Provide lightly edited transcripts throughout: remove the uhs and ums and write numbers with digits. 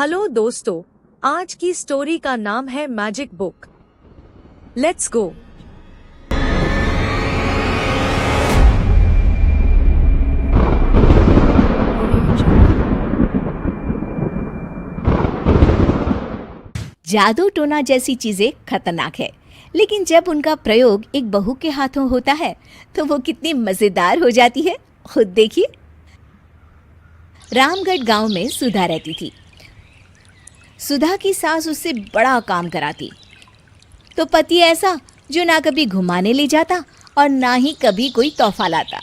Hello दोस्तों, आज की स्टोरी का नाम है मैजिक बुक। Let's go. जादू टोना जैसी चीजें खतरनाक है, लेकिन जब उनका प्रयोग एक बहू के हाथों होता है तो वो कितनी मजेदार हो जाती है, खुद देखिए। रामगढ़ गांव में सुधा रहती थी। सुधा की सास उससे बड़ा काम कराती, तो पति ऐसा जो ना कभी घुमाने ले जाता और ना ही कभी कोई तोहफा लाता।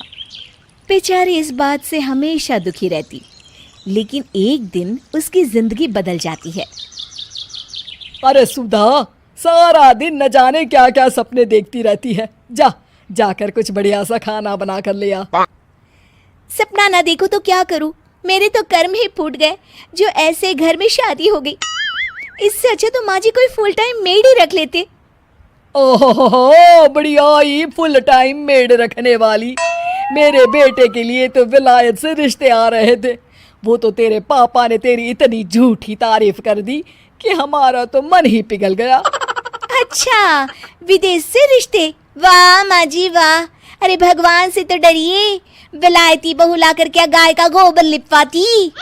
बेचारी इस बात से हमेशा दुखी रहती, लेकिन एक दिन उसकी जिंदगी बदल जाती है। अरे सुधा, सारा दिन न जाने क्या क्या सपने देखती रहती है। जाकर कुछ बढ़िया सा खाना बना कर ले आ। सपना ना देखो तो क्या करूं, मेरे तो कर्म ही फूट गए जो ऐसे घर में शादी हो गई। इससे अच्छा तो माँ जी कोई फुल टाइम मेड ही रख लेते। ओहो, बढ़िया ही फुल टाइम मेड रखने वाली। मेरे बेटे के लिए तो विलायत से रिश्ते आ रहे थे। वो तो तेरे पापा ने तेरी इतनी झूठी तारीफ कर दी कि हमारा तो मन ही पिघल गया। अच्छा, विदेश से रिश्ते? वाह माँ जी वाह। अरे भगवान से तो डरिए, विलायती बहू लाकर क्या गाय का गोबर लिपवाती।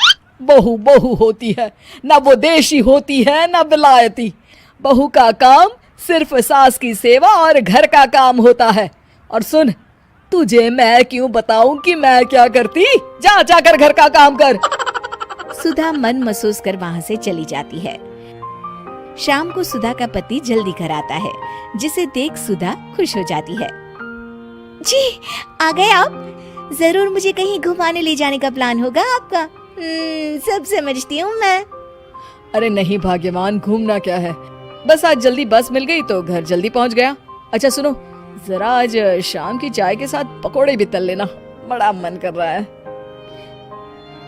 बहू बहू होती है, ना वो देशी होती है ना विलायती। बहू का काम सिर्फ सास की सेवा और घर का काम होता है। और सुन, तुझे मैं क्यों बताऊं कि मैं क्या करती? जाकर घर का काम कर। सुधा मन महसूस कर वहां से चली जाती है। शाम को सुधा का पति जल्दी घर आता है, जिसे देख सुधा खुश हो जाती है। जी आ गए आप? जरूर मुझे कहीं घुमाने ले जाने का प्लान होगा आपका। सब समझती हूँ मैं। अरे नहीं भाग्यवान, घूमना क्या है, बस आज जल्दी बस मिल गई तो घर जल्दी पहुंच गया। अच्छा सुनो, जरा आज शाम की चाय के साथ पकोड़े भी तल लेना, बड़ा मन कर रहा है।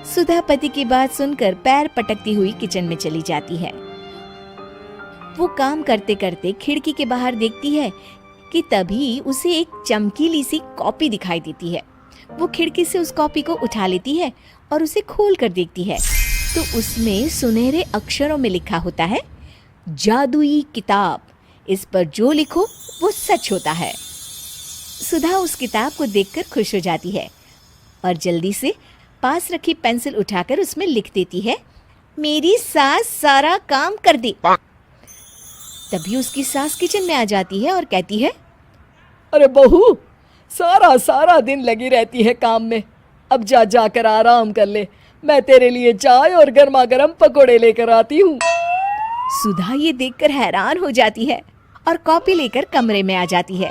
सुधा पति की बात सुनकर पैर पटकती हुई किचन में चली जाती है। वो काम करते करते खिड़की के बाहर देखती है कि तभी उसे एक चमकीली सी कॉपी दिखाई देती है। वो खिड़की से उस कॉपी को उठा लेती है और उसे खोल कर देखती है तो उसमें सुनहरे अक्षरों में लिखा होता है, जादुई किताब, इस पर जो लिखो वो सच होता है। सुधा उस किताब को देखकर खुश हो जाती है और जल्दी से पास रखी पेंसिल उठाकर उसमें लिख देती है, मेरी सास सारा काम कर दे। तभी उसकी सास किचन में आ जाती है और कहती है, अरे बहू, सारा दिन लगी रहती है काम में, अब जाकर आराम कर ले। मैं तेरे लिए चाय और गर्मा गर्म पकोड़े लेकर आती हूँ। सुधा ये देखकर हैरान हो जाती है और कॉपी लेकर कमरे में आ जाती है।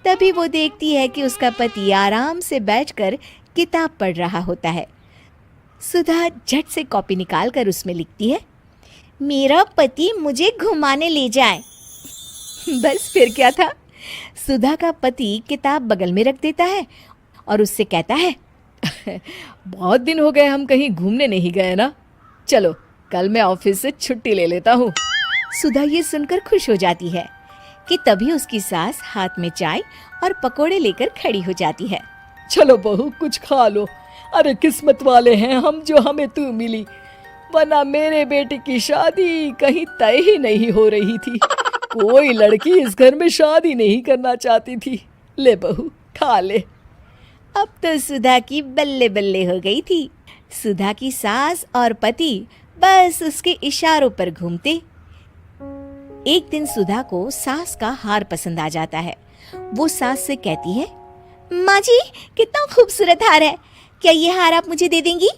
तभी वो देखती है कि उसका पति आराम से बैठकर किताब पढ़ रहा होता है। सुधा झट से कॉपी निकालकर उसमें लिखती है, मेरा पति मुझे घुमाने ले जाए। बस फिर क्या था, सुधा का पति किताब बगल में रख देता है और उससे कहता है, बहुत दिन हो गए हम कहीं घूमने नहीं गए ना, चलो कल मैं ऑफिस से छुट्टी ले लेता हूँ। सुधा ये सुनकर खुश हो जाती है कि तभी उसकी सास हाथ में चाय और पकोड़े लेकर खड़ी हो जाती है। चलो बहू, कुछ खा लो। अरे किस्मत वाले हैं हम जो हमें तू मिली, वरना मेरे बेटे की शादी कहीं तय ही नहीं हो रही थी। कोई लड़की इस घर में शादी नहीं करना चाहती थी। ले बहू, खा ले। अब तो सुधा की बल्ले बल्ले हो गई थी। सुधा की सास और पति बस उसके इशारों पर घूमते। एक दिन सुधा को सास का हार पसंद आ जाता है। वो सास से कहती है, माँ जी कितना खूबसूरत हार है, क्या ये हार आप मुझे दे देंगी?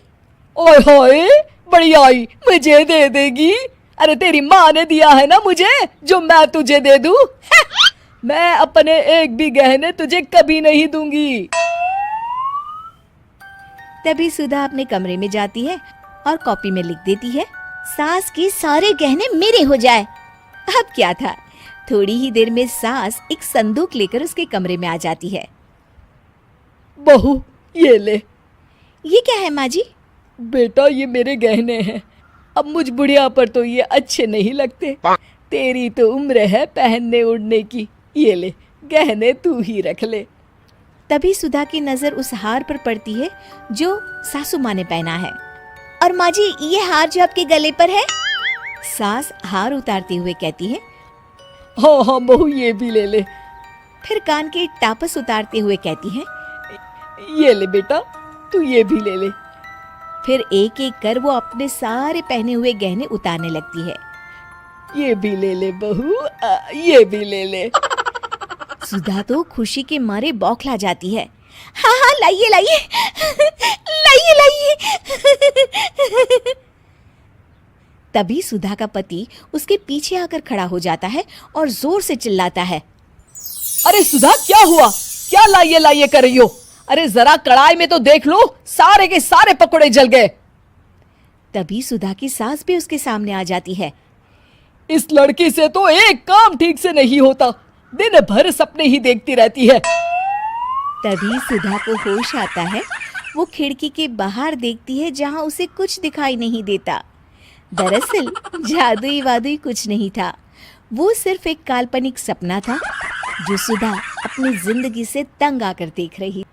ओए होए, बढ़िया ही, मुझे दे देगी? अरे तेरी माँ ने दिया है ना मुझे, जो मैं तुझे दे दूं? मैं अपने एक भी गहने तुझे कभी नहीं दूंगी। तभी सुधा अपने कमरे में जाती है और कॉपी में लिख देती है, सास के सारे गहने मेरे हो जाए। अब क्या था, थोड़ी ही देर में सास एक संदूक लेकर उसके कमरे में आ जाती है। बहू ये ले। ये क्या है माँ जी? बेटा ये मेरे गहने हैं, अब मुझ बुढ़िया पर तो ये अच्छे नहीं लगते। तेरी तो उम्र है पहनने उड़ने की, ये ले गहने तू ही रख ले। तभी सुधा की नजर उस हार पर पड़ती है जो सासू माँ ने पहना है। और माँ जी ये हार जो आपके गले पर है। सास हार उतारते हुए कहती है। हाँ हाँ बहू, ये भी ले ले। फिर कान के टापस उतारते हुए कहती है। ये ले बेटा, तू ये भी ले ले। फिर एक एक कर वो अपने सारे पहने हुए गहने उतारने लगती है। ये भी ले ले बहू, ये भी ले ले। सुधा तो खुशी के मारे बौखला जाती है। हाँ हाँ लाइए लाइए लाइए लाइए। तभी सुधा का पति उसके पीछे आकर खड़ा हो जाता है और जोर से चिल्लाता है। अरे सुधा, क्या हुआ? क्या लाइए लाइए कर रही हो? अरे जरा कढ़ाई में तो देख लो, सारे के सारे पकोड़े जल गए। तभी सुधा की सास भी उसके सामने आ जाती है। इस लड़की से तो एक काम ठीक से नहीं होता, दिन भर सपने ही देखती रहती है। तभी सुधा को होश आता है। वो खिड़की के बाहर देखती है जहां उसे कुछ दिखाई नहीं देता। दरअसल जादुई वादुई कुछ नहीं था, वो सिर्फ एक काल्पनिक सपना था जो सुधा अपनी जिंदगी से तंग आकर देख रही।